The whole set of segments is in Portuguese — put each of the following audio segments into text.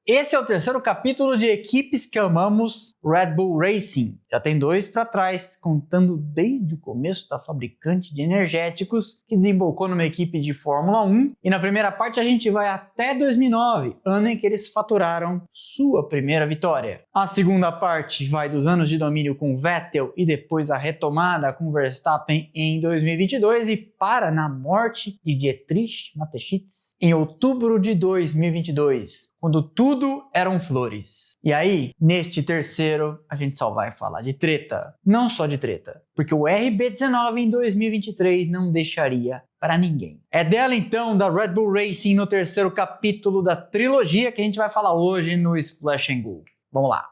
Esse é o terceiro capítulo de Equipes que Amamos Red Bull Racing. Já tem 2 para trás, contando desde o começo da fabricante de energéticos, que desembocou numa equipe de Fórmula 1. E na primeira parte a gente vai até 2009, ano em que eles faturaram sua primeira vitória. A segunda parte vai dos anos de domínio com Vettel e depois a retomada com Verstappen em 2022 e para na morte de Dietrich Mateschitz em outubro de 2022, quando tudo eram flores. E aí, neste terceiro, a gente só vai falar de treta. Não só de treta, porque o RB19 em 2023 não deixaria para ninguém. É dela então, da Red Bull Racing, no terceiro capítulo da trilogia que a gente vai falar hoje no Splash and Go. Vamos lá.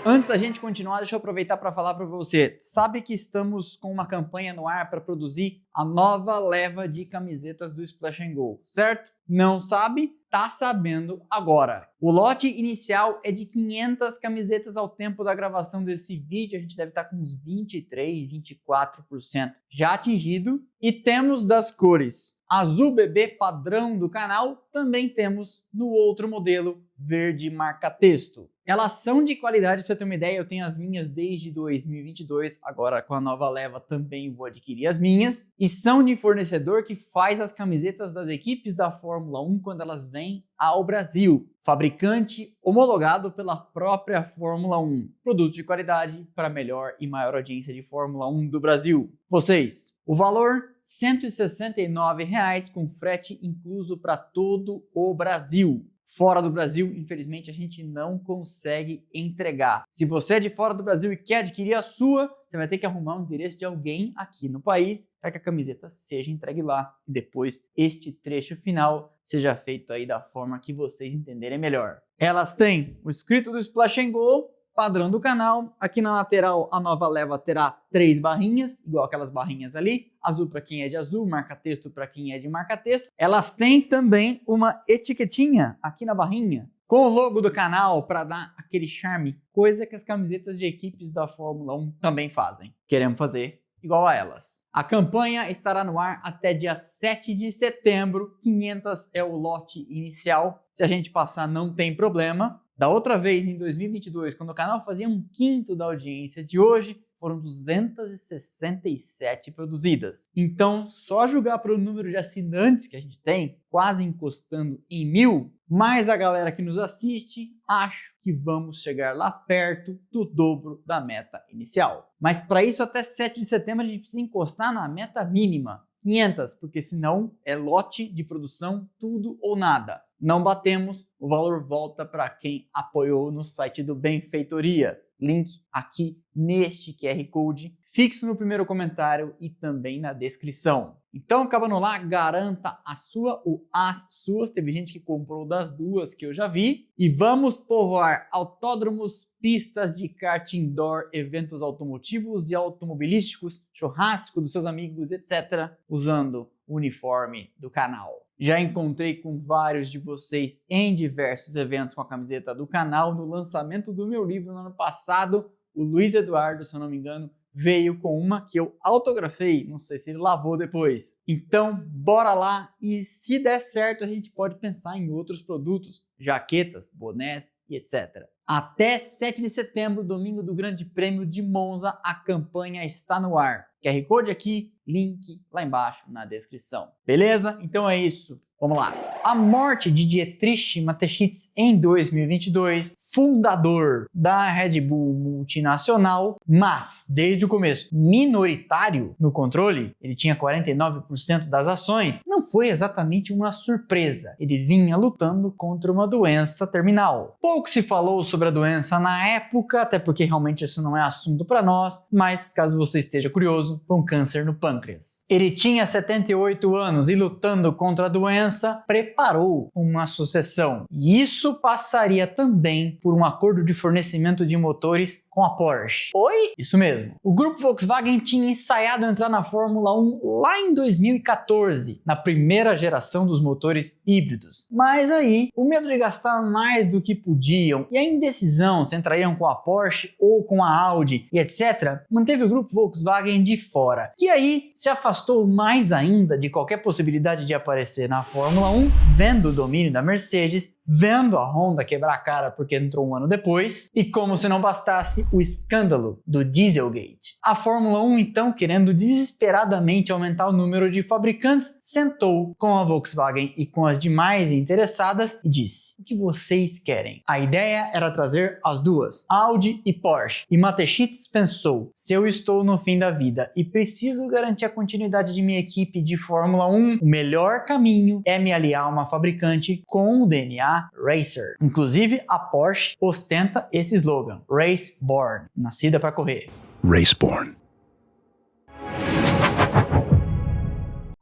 Antes da gente continuar, deixa eu aproveitar para falar para você. Sabe que estamos com uma campanha no ar para produzir a nova leva de camisetas do Splash and Go, certo? Não sabe? Tá sabendo agora. O lote inicial é de 500 camisetas ao tempo da gravação desse vídeo. A gente deve estar com uns 23, 24% já atingido. E temos das cores azul bebê padrão do canal, também temos no outro modelo verde marca-texto. Elas são de qualidade, para você ter uma ideia, eu tenho as minhas desde 2022, agora com a nova leva também vou adquirir as minhas, e são de fornecedor que faz as camisetas das equipes da Fórmula 1 quando elas vêm ao Brasil. Fabricante homologado pela própria Fórmula 1. Produto de qualidade para a melhor e maior audiência de Fórmula 1 do Brasil. Vocês, o valor R$ 169,00 com frete incluso para todo o Brasil. Fora do Brasil, infelizmente, a gente não consegue entregar. Se você é de fora do Brasil e quer adquirir a sua, você vai ter que arrumar um endereço de alguém aqui no país para que a camiseta seja entregue lá. E depois, este trecho final seja feito aí da forma que vocês entenderem melhor. Elas têm o escrito do Splash and Go, padrão do canal. Aqui na lateral, a nova leva terá 3 barrinhas, igual aquelas barrinhas ali. Azul para quem é de azul, marca-texto para quem é de marca-texto. Elas têm também uma etiquetinha aqui na barrinha, com o logo do canal para dar aquele charme, coisa que as camisetas de equipes da Fórmula 1 também fazem. Queremos fazer igual a elas. A campanha estará no ar até dia 7 de setembro. 500 é o lote inicial. Se a gente passar, não tem problema. Da outra vez, em 2022, quando o canal fazia 1/5 da audiência de hoje, foram 267 produzidas. Então, só julgar pelo número de assinantes que a gente tem, quase encostando em 1000, mais a galera que nos assiste, acho que vamos chegar lá perto do dobro da meta inicial. Mas para isso, até 7 de setembro, a gente precisa encostar na meta mínima, 500, porque senão é lote de produção, tudo ou nada. Não batemos, o valor volta para quem apoiou no site do Benfeitoria. Link aqui neste QR Code, fixo no primeiro comentário e também na descrição. Então, acabando lá, garanta a sua ou as suas. Teve gente que comprou das duas que eu já vi. E vamos povoar autódromos, pistas de kart indoor, eventos automotivos e automobilísticos, churrasco dos seus amigos, etc., usando o uniforme do canal. Já encontrei com vários de vocês em diversos eventos com a camiseta do canal. No lançamento do meu livro no ano passado, o Luiz Eduardo, se eu não me engano, veio com uma que eu autografei, não sei se ele lavou depois. Então, bora lá e se der certo a gente pode pensar em outros produtos, jaquetas, bonés e etc. Até 7 de setembro, domingo do Grande Prêmio de Monza, a campanha está no ar. QR Code aqui, link lá embaixo na descrição. Beleza? Então é isso. Vamos lá. A morte de Dietrich Mateschitz em 2022, fundador da Red Bull multinacional, mas desde o começo minoritário no controle, ele tinha 49% das ações, não foi exatamente uma surpresa. Ele vinha lutando contra uma doença terminal. Pouco se falou sobre a doença na época, até porque realmente isso não é assunto para nós, mas caso você esteja curioso, foi um câncer no pâncreas. Ele tinha 78 anos e lutando contra a doença, preparado preparou uma sucessão. E isso passaria também por um acordo de fornecimento de motores com a Porsche. Oi? Isso mesmo. O grupo Volkswagen tinha ensaiado entrar na Fórmula 1 lá em 2014, na primeira geração dos motores híbridos. Mas aí, o medo de gastar mais do que podiam e a indecisão se entrariam com a Porsche ou com a Audi e etc., manteve o grupo Volkswagen de fora, que aí se afastou mais ainda de qualquer possibilidade de aparecer na Fórmula 1, vendo o domínio da Mercedes, vendo a Honda quebrar a cara porque entrou um ano depois, e como se não bastasse, o escândalo do Dieselgate. A Fórmula 1, então, querendo desesperadamente aumentar o número de fabricantes, sentou com a Volkswagen e com as demais interessadas e disse: o que vocês querem? A ideia era trazer as duas, Audi e Porsche, e Mateschitz pensou: se eu estou no fim da vida e preciso garantir a continuidade de minha equipe de Fórmula 1, o melhor caminho é me aliar a uma fabricante com o DNA Racer. Inclusive, a Porsche ostenta esse slogan, Raceborn, nascida para correr. Raceborn.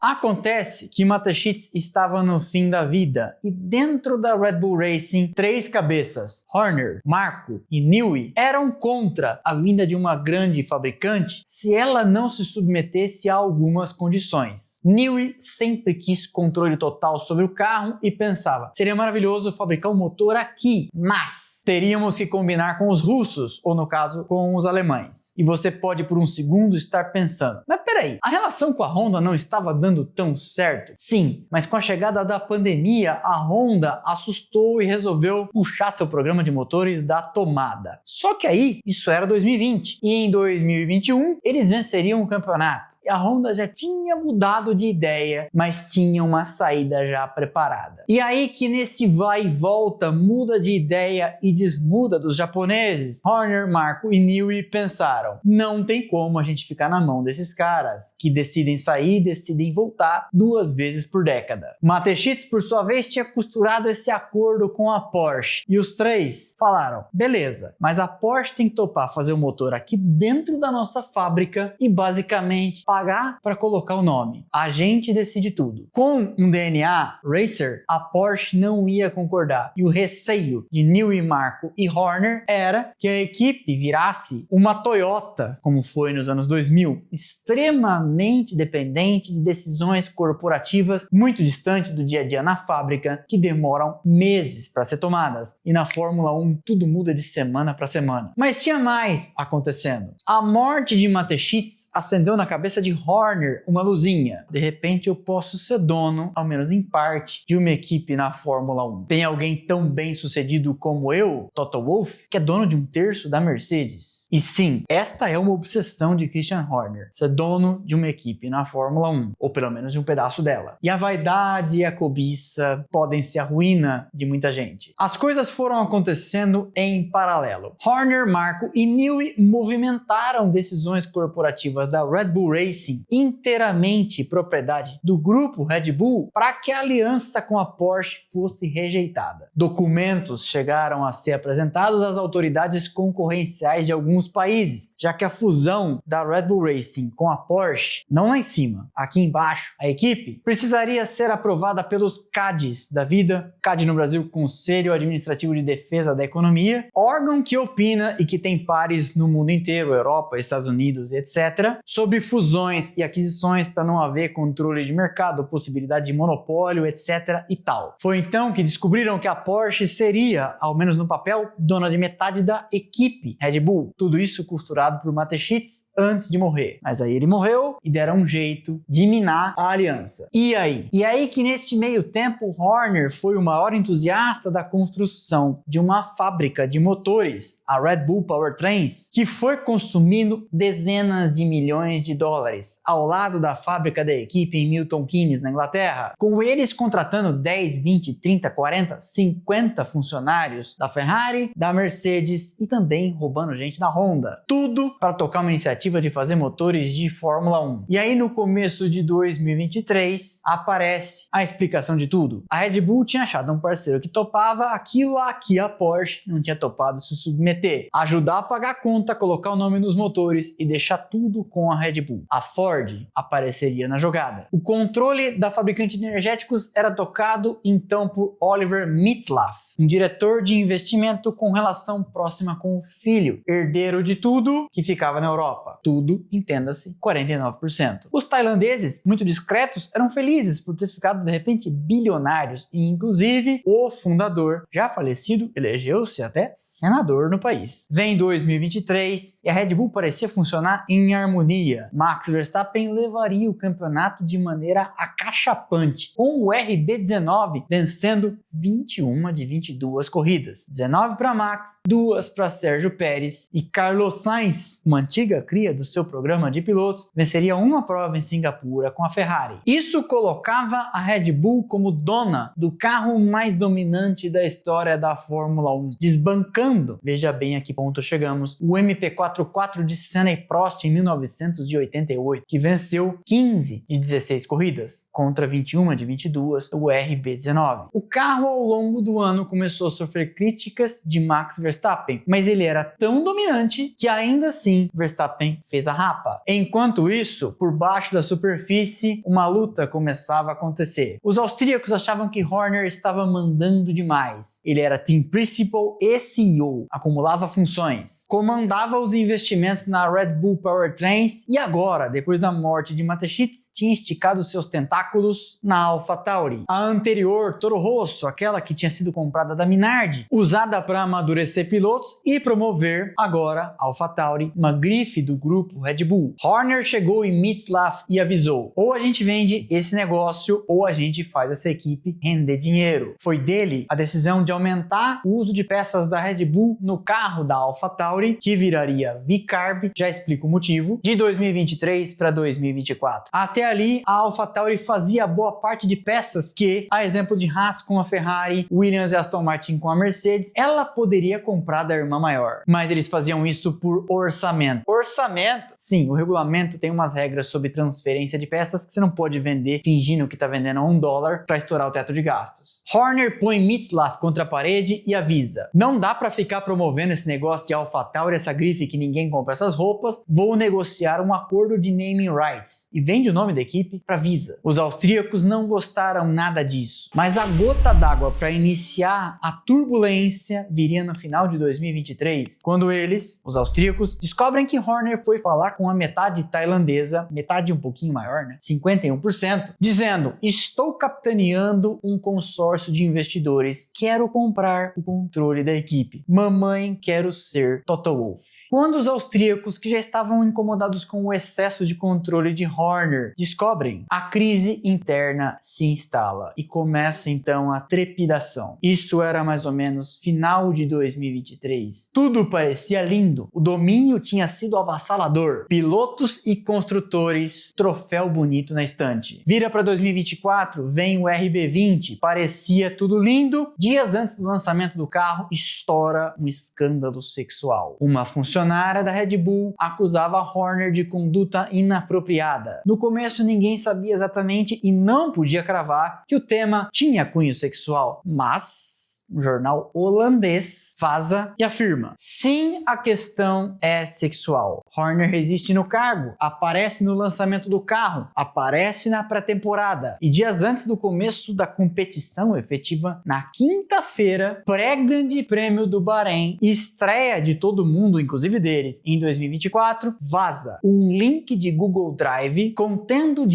Acontece que Mateschitz estava no fim da vida e dentro da Red Bull Racing, três cabeças, Horner, Marko e Newey, eram contra a vinda de uma grande fabricante se ela não se submetesse a algumas condições. Newey sempre quis controle total sobre o carro e pensava: seria maravilhoso fabricar um motor aqui, mas teríamos que combinar com os russos, ou no caso, com os alemães. E você pode por um segundo estar pensando: mas peraí, a relação com a Honda não estava dando tão certo? Sim, mas com a chegada da pandemia, a Honda assustou e resolveu puxar seu programa de motores da tomada. Só que aí, isso era 2020, e em 2021 eles venceriam o campeonato. E a Honda já tinha mudado de ideia, mas tinha uma saída já preparada. E aí que nesse vai e volta, muda de ideia e desmuda dos japoneses, Horner, Marko e Newey pensaram: não tem como a gente ficar na mão desses caras, que decidem sair, decidem voltar 2 vezes por década. Mateschitz, por sua vez, tinha costurado esse acordo com a Porsche, e os três falaram: beleza, mas a Porsche tem que topar fazer o motor aqui dentro da nossa fábrica e basicamente pagar para colocar o nome. A gente decide tudo. Com um DNA Racer, a Porsche não ia concordar, e o receio de Newey, Marko e Horner era que a equipe virasse uma Toyota, como foi nos anos 2000, extremamente dependente de decisões corporativas muito distante do dia a dia na fábrica, que demoram meses para ser tomadas. E na Fórmula 1 tudo muda de semana para semana. Mas tinha mais acontecendo. A morte de Mateschitz acendeu na cabeça de Horner uma luzinha. De repente eu posso ser dono, ao menos em parte, de uma equipe na Fórmula 1. Tem alguém tão bem sucedido como eu, Toto Wolff, que é dono de 1/3 da Mercedes. E sim, esta é uma obsessão de Christian Horner, ser dono de uma equipe na Fórmula 1, ou pelo menos de um pedaço dela. E a vaidade e a cobiça podem ser a ruína de muita gente. As coisas foram acontecendo em paralelo. Horner, Marko e Newey movimentaram decisões corporativas da Red Bull Racing, inteiramente propriedade do grupo Red Bull, para que a aliança com a Porsche fosse rejeitada. Documentos chegaram a ser apresentados às autoridades concorrenciais de alguns países, já que a fusão da Red Bull Racing com a Porsche, não lá em cima, aqui embaixo, a equipe precisaria ser aprovada pelos CADs da vida, CAD no Brasil, Conselho Administrativo de Defesa da Economia, órgão que opina e que tem pares no mundo inteiro, Europa, Estados Unidos, etc., sobre fusões e aquisições para não haver controle de mercado, possibilidade de monopólio, etc. e tal. Foi então que descobriram que a Porsche seria, ao menos no papel, dona de metade da equipe Red Bull. Tudo isso costurado por Mateschitz antes de morrer. Mas aí ele morreu e deram um jeito de minar a aliança. E aí? E aí que neste meio tempo Horner foi o maior entusiasta da construção de uma fábrica de motores, a Red Bull Powertrains, que foi consumindo dezenas de milhões de dólares ao lado da fábrica da equipe em Milton Keynes, na Inglaterra, com eles contratando 10, 20, 30, 40, 50 funcionários da Ferrari, da Mercedes e também roubando gente da Honda. Tudo para tocar uma iniciativa de fazer motores de Fórmula 1. E aí no começo de 2000 2023 aparece a explicação de tudo. A Red Bull tinha achado um parceiro que topava aquilo a que a Porsche não tinha topado se submeter. Ajudar a pagar a conta, colocar o nome nos motores e deixar tudo com a Red Bull. A Ford apareceria na jogada. O controle da fabricante de energéticos era tocado então por Oliver Mitzlaff, um diretor de investimento com relação próxima com o filho, herdeiro de tudo que ficava na Europa. Tudo, entenda-se, 49%. Os tailandeses, muito discretos, eram felizes por ter ficado de repente bilionários e inclusive o fundador, já falecido, elegeu-se até senador no país. Vem 2023 e a Red Bull parecia funcionar em harmonia. Max Verstappen levaria o campeonato de maneira acachapante, com o RB19 vencendo 21 de 22 corridas. 19 para Max, 2 para Sérgio Pérez e Carlos Sainz, uma antiga cria do seu programa de pilotos, venceria uma prova em Singapura com a Ferrari. Isso colocava a Red Bull como dona do carro mais dominante da história da Fórmula 1, desbancando, veja bem a que ponto chegamos, o MP44 de Senna e Prost em 1988, que venceu 15 de 16 corridas, contra 21 de 22 o RB19. O carro ao longo do ano começou a sofrer críticas de Max Verstappen, mas ele era tão dominante que ainda assim Verstappen fez a rapa. Enquanto isso, por baixo da superfície, uma luta começava a acontecer. Os austríacos achavam que Horner estava mandando demais. Ele era team principal e CEO, acumulava funções, comandava os investimentos na Red Bull Powertrains e agora, depois da morte de Mateschitz, tinha esticado seus tentáculos na AlphaTauri. A anterior, Toro Rosso, aquela que tinha sido comprada da Minardi, usada para amadurecer pilotos e promover agora AlphaTauri, uma grife do grupo Red Bull. Horner chegou em Mitzlaff e avisou: ou a gente vende esse negócio ou a gente faz essa equipe render dinheiro. Foi dele a decisão de aumentar o uso de peças da Red Bull no carro da AlphaTauri, que viraria V-Carb, já explico o motivo, de 2023 para 2024. Até ali, a AlphaTauri fazia boa parte de peças que, a exemplo de Haas com a Ferrari, Williams e Aston Martin com a Mercedes, ela poderia comprar da irmã maior. Mas eles faziam isso por orçamento. Orçamento? Sim, o regulamento tem umas regras sobre transferência de peças que você não pode vender fingindo que está vendendo a $1 para estourar o teto de gastos. Horner põe Mitzlaff contra a parede e avisa: não dá para ficar promovendo esse negócio de AlphaTauri, essa grife que ninguém compra essas roupas, vou negociar um acordo de naming rights e vende o nome da equipe para Visa. Os austríacos não gostaram nada disso, mas a gota d'água para iniciar a turbulência viria no final de 2023, quando eles, os austríacos, descobrem que Horner foi falar com a metade tailandesa, metade um pouquinho maior, né? 51%, dizendo: estou capitaneando um consórcio de investidores, quero comprar o controle da equipe. Mamãe, quero ser Toto Wolff. Quando os austríacos, que já estavam incomodados com o excesso de controle de Horner, descobrem, a crise interna se instala e começa então a trepidação. Isso era mais ou menos final de 2023. Tudo parecia lindo, o domínio tinha sido avassalador. Pilotos e construtores, troféu bonito na estante. Vira para 2024, vem o RB20, parecia tudo lindo. Dias antes do lançamento do carro, estoura um escândalo sexual. Uma funcionária da Red Bull acusava Horner de conduta inapropriada. No começo ninguém sabia exatamente e não podia cravar que o tema tinha cunho sexual, mas um jornal holandês vaza e afirma: sim, a questão é sexual. Horner resiste no cargo, aparece no lançamento do carro, aparece na pré-temporada e dias antes do começo da competição efetiva, na quinta-feira, pré-grande prêmio do Bahrein, estreia de todo mundo, inclusive deles, em 2024, vaza um link de Google Drive contendo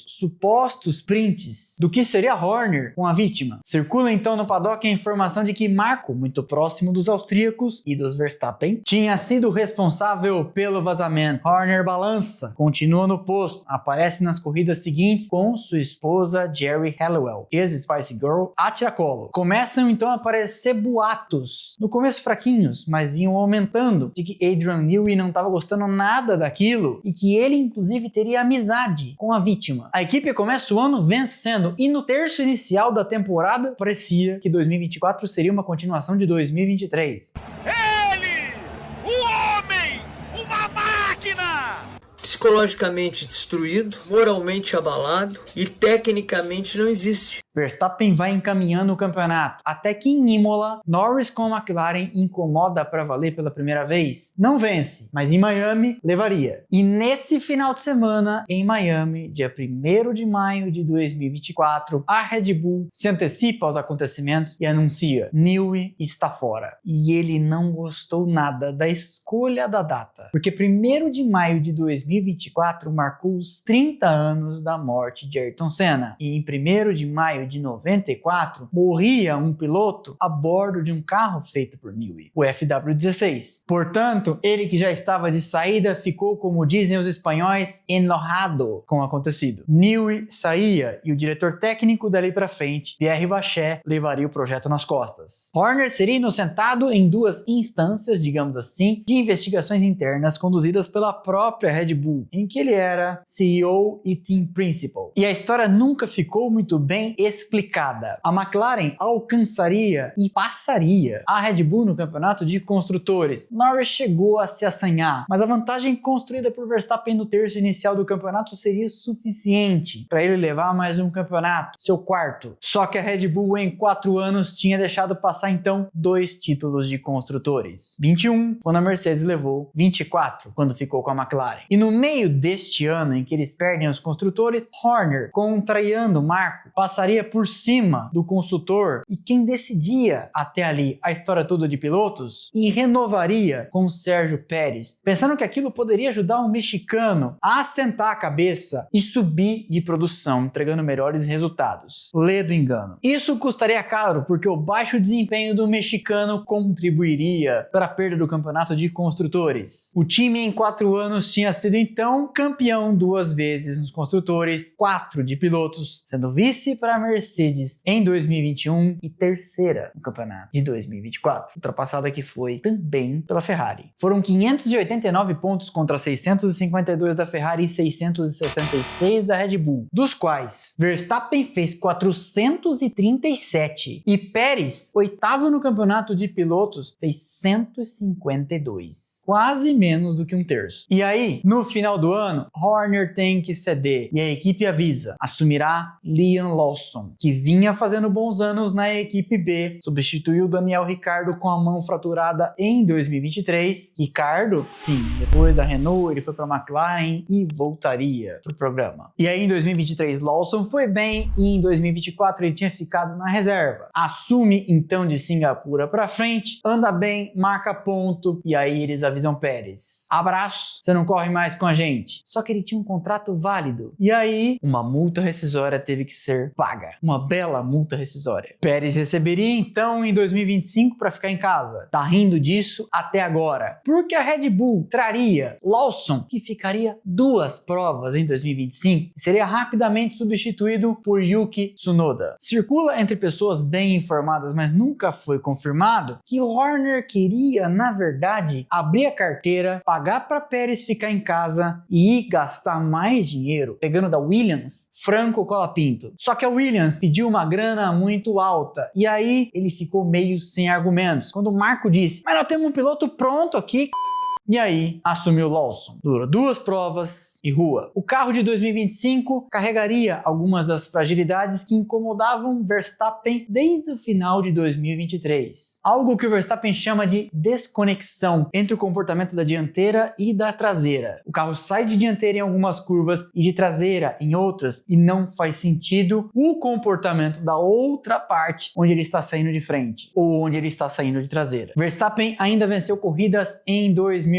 supostos prints do que seria Horner com a vítima. Circula então no paddock a informação de que Marco, muito próximo dos austríacos e dos Verstappen, tinha sido responsável pelo vazamento. Horner balança, continua no posto, aparece nas corridas seguintes com sua esposa Geri Halliwell, ex-Spice Girl, a tiracolo. Começam então a aparecer boatos, no começo fraquinhos, mas iam aumentando, de que Adrian Newey não estava gostando nada daquilo e que ele inclusive teria amizade com a vítima. A equipe começa o ano vencendo e no terço inicial da temporada parecia que 2024 seria uma continuação de 2023. Ele! O homem! Uma máquina! psicologicamente destruído, moralmente abalado e tecnicamente não existe. Verstappen vai encaminhando o campeonato, até que em Imola, Norris com a McLaren incomoda para valer pela primeira vez. Não vence, mas em Miami levaria. E nesse final de semana, em Miami, dia 1º de maio de 2024, a Red Bull se antecipa aos acontecimentos e anuncia: Newey está fora. E ele não gostou nada da escolha da data, porque 1º de maio de 2024 marcou os 30 anos da morte de Ayrton Senna. E em 1º de maio de 94, morria um piloto a bordo de um carro feito por Newey, o FW16. Portanto, ele que já estava de saída ficou, como dizem os espanhóis, enojado com o acontecido. Newey saía e o diretor técnico dali para frente, Pierre Vachey, levaria o projeto nas costas. Horner seria inocentado em 2 instâncias, digamos assim, de investigações internas conduzidas pela própria Red Bull, em que ele era CEO e Team Principal. E a história nunca ficou muito bem explicada. A McLaren alcançaria e passaria a Red Bull no campeonato de construtores. Norris chegou a se assanhar, mas a vantagem construída por Verstappen no terço inicial do campeonato seria suficiente para ele levar mais um campeonato, seu 4º. Só que a Red Bull em 4 anos tinha deixado passar então 2 títulos de construtores. 21, quando a Mercedes levou, 24, quando ficou com a McLaren. E no meio deste ano em que eles perdem os construtores, Horner, contrariando Marco, passaria por cima do construtor e quem decidia até ali a história toda de pilotos e renovaria com Sérgio Pérez, pensando que aquilo poderia ajudar um mexicano a assentar a cabeça e subir de produção, entregando melhores resultados. Lê do engano. Isso custaria caro porque o baixo desempenho do mexicano contribuiria para a perda do campeonato de construtores. O time em 4 anos tinha sido então campeão 2 vezes nos construtores, 4 de pilotos, sendo vice para a Mercedes em 2021 e 3ª no campeonato de 2024, ultrapassada que foi também pela Ferrari. Foram 589 pontos contra 652 da Ferrari e 666 da Red Bull, dos quais Verstappen fez 437 e Pérez, 8º no campeonato de pilotos, fez 152, quase menos do que um terço. E aí, no final do ano, Horner tem que ceder e a equipe avisa: assumirá Liam Lawson, que vinha fazendo bons anos na equipe B, substituiu Daniel Ricciardo com a mão fraturada em 2023. Ricciardo, sim, depois da Renault ele foi para a McLaren e voltaria pro programa. E aí em 2023 Lawson foi bem e em 2024 ele tinha ficado na reserva. Assume então de Singapura para frente, anda bem, marca ponto e aí eles avisam Pérez: abraço, você não corre mais com a gente. Só que ele tinha um contrato válido. E aí uma multa rescisória teve que ser paga. Uma bela multa rescisória. Pérez receberia então em 2025 para ficar em casa. Tá rindo disso até agora. Porque a Red Bull traria Lawson, que ficaria 2 provas em 2025 e seria rapidamente substituído por Yuki Tsunoda. Circula entre pessoas bem informadas, mas nunca foi confirmado, que Horner queria, na verdade, abrir a carteira, pagar para Pérez ficar em casa e gastar mais dinheiro, pegando da Williams, Franco Colapinto. Só que a Williams pediu uma grana muito alta e aí ele ficou meio sem argumentos. Quando o Marco disse: mas nós temos um piloto pronto aqui. E aí, assumiu Lawson. Durou 2 provas e rua. O carro de 2025 carregaria algumas das fragilidades que incomodavam Verstappen desde o final de 2023. Algo que o Verstappen chama de desconexão entre o comportamento da dianteira e da traseira. O carro sai de dianteira em algumas curvas e de traseira em outras, e não faz sentido o comportamento da outra parte onde ele está saindo de frente ou onde ele está saindo de traseira. Verstappen ainda venceu corridas em 2025,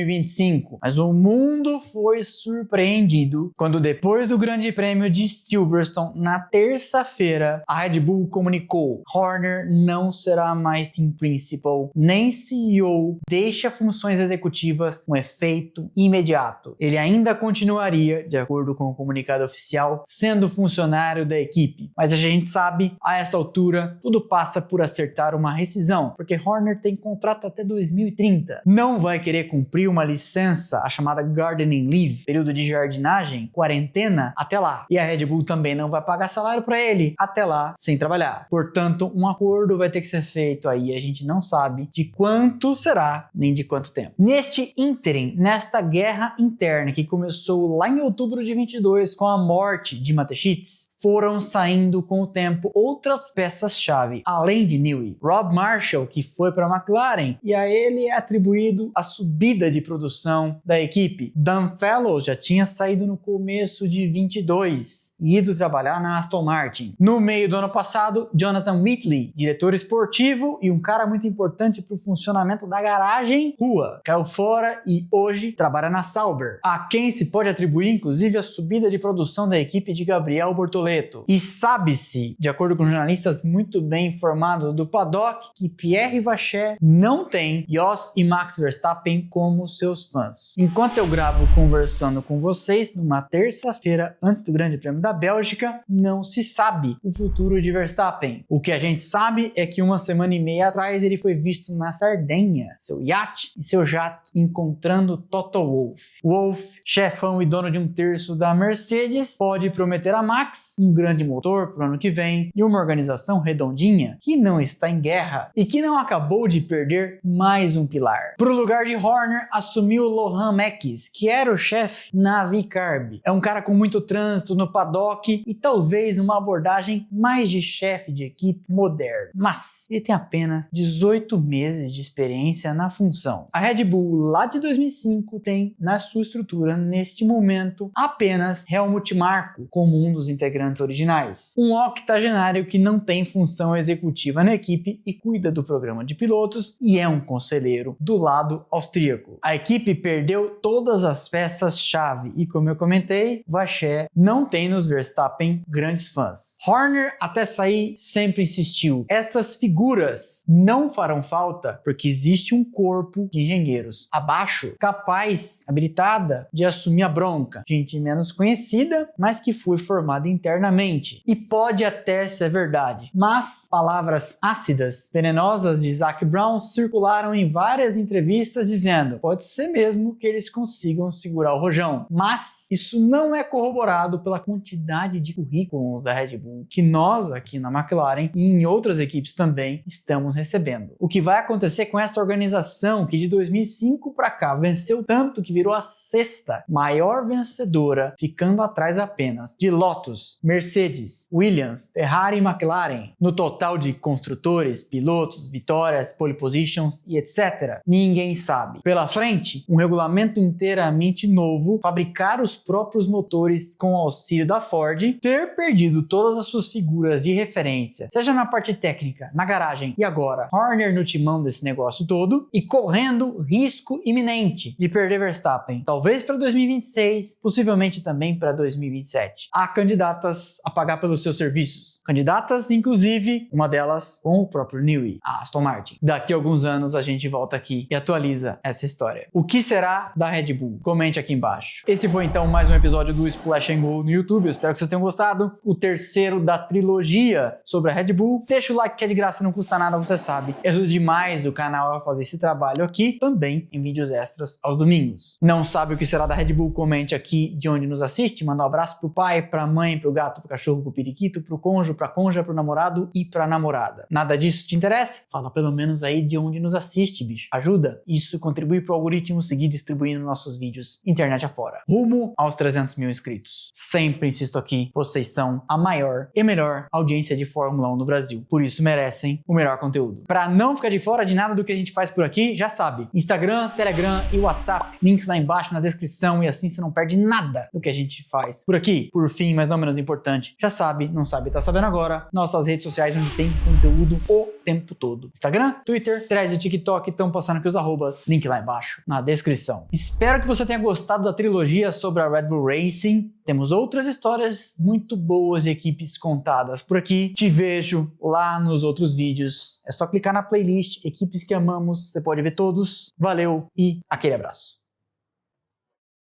mas o mundo foi surpreendido quando, depois do Grande Prêmio de Silverstone, na terça-feira, a Red Bull comunicou: Horner não será mais Team Principal nem CEO, deixa funções executivas com efeito imediato. Ele ainda continuaria, de acordo com o comunicado oficial, sendo funcionário da equipe, mas a gente sabe, a essa altura, tudo passa por acertar uma rescisão, porque Horner tem contrato até 2030, não vai querer cumprir concluir uma licença, a chamada Gardening Leave, período de jardinagem, quarentena, até lá. E a Red Bull também não vai pagar salário para ele até lá, sem trabalhar. Portanto, um acordo vai ter que ser feito aí, a gente não sabe de quanto será, nem de quanto tempo. Neste ínterim, nesta guerra interna que começou lá em outubro de 22 com a morte de Mateschitz, foram saindo com o tempo outras peças-chave, além de Newey. Rob Marshall, que foi para a McLaren, e a ele é atribuído a subida de produção da equipe. Dan Fellows já tinha saído no começo de 22 e ido trabalhar na Aston Martin. No meio do ano passado, Jonathan Whitley, diretor esportivo e um cara muito importante para o funcionamento da garagem rua, caiu fora e hoje trabalha na Sauber. A quem se pode atribuir, inclusive, a subida de produção da equipe de Gabriel Bortoleto. E sabe-se, de acordo com jornalistas muito bem informados do paddock, que Pierre Vachey não tem Jos e Max Verstappen como seus fãs. Enquanto eu gravo conversando com vocês, numa terça-feira antes do Grande Prêmio da Bélgica, não se sabe o futuro de Verstappen. O que a gente sabe é que uma semana e meia atrás ele foi visto na Sardenha, seu iate e seu jato, encontrando Toto Wolff. Wolff, chefão e dono de 1/3 da Mercedes, pode prometer a Max um grande motor para o ano que vem e uma organização redondinha que não está em guerra e que não acabou de perder mais um pilar. Para o lugar de Horner, assumiu Lohan Mekies, que era o chefe na VCARB. É um cara com muito trânsito no paddock e talvez uma abordagem mais de chefe de equipe moderno. Mas ele tem apenas 18 meses de experiência na função. A Red Bull, lá de 2005, tem na sua estrutura, neste momento, apenas Helmut Marko como um dos integrantes originais. Um octogenário que não tem função executiva na equipe e cuida do programa de pilotos e é um conselheiro do lado austríaco. A equipe perdeu todas as peças-chave e, como eu comentei, Vachey não tem nos Verstappen grandes fãs. Horner, até sair, sempre insistiu: essas figuras não farão falta porque existe um corpo de engenheiros abaixo, capaz, habilitada de assumir a bronca. Gente menos conhecida, mas que foi formada internamente. E pode até ser verdade, mas palavras ácidas, venenosas de Zac Brown circularam em várias entrevistas dizendo: pode ser mesmo que eles consigam segurar o rojão, mas isso não é corroborado pela quantidade de currículos da Red Bull que nós aqui na McLaren e em outras equipes também estamos recebendo. O que vai acontecer com essa organização que de 2005 para cá venceu tanto que virou a 6ª maior vencedora, ficando atrás apenas de Lotus, Mercedes, Williams, Ferrari e McLaren, no total de construtores, pilotos, vitórias, pole positions e etc. Ninguém sabe. Pela frente, um regulamento inteiramente novo, fabricar os próprios motores com o auxílio da Ford, ter perdido todas as suas figuras de referência, seja na parte técnica, na garagem e agora Horner no timão desse negócio todo e correndo risco iminente de perder Verstappen, talvez para 2026, possivelmente também para 2027. Há candidatas a pagar pelos seus serviços. Candidatas, inclusive, uma delas com o próprio Newey, a Aston Martin. Daqui a alguns anos a gente volta aqui e atualiza essa história. O que será da Red Bull? Comente aqui embaixo. Esse foi então mais um episódio do Splash & Go no YouTube. Eu espero que vocês tenham gostado. O terceiro da trilogia sobre a Red Bull. Deixa o like que é de graça, não custa nada, você sabe. Ajuda demais o canal a fazer esse trabalho aqui, também em vídeos extras aos domingos. Não sabe o que será da Red Bull? Comente aqui de onde nos assiste. Manda um abraço pro pai, pra mãe, pro gato, pro cachorro, pro periquito, pro cônjuge, pra cônjuge, pro namorado e pra namorada. Nada disso te interessa? Fala pelo menos aí de onde nos assiste, bicho. Ajuda. Isso contribui pro algoritmo seguir distribuindo nossos vídeos internet afora. Rumo aos 300 mil inscritos. Sempre insisto aqui, vocês são a maior e melhor audiência de Fórmula 1 no Brasil. Por isso merecem o melhor conteúdo. Pra não ficar de fora de nada do que a gente faz por aqui, já sabe. Instagram, Telegram e WhatsApp. Links lá embaixo na descrição e assim você não perde nada do que a gente faz por aqui. Por fim, mas não menos importante, já sabe, não sabe, tá sabendo agora, nossas redes sociais onde tem conteúdo o tempo todo. Instagram, Twitter, Threads e TikTok estão passando aqui os arrobas. Link lá embaixo na descrição. Espero que você tenha gostado da trilogia sobre a Red Bull Racing. Temos outras histórias muito boas de equipes contadas por aqui. Te vejo lá nos outros vídeos. É só clicar na playlist Equipes que Amamos, você pode ver todos. Valeu e aquele abraço.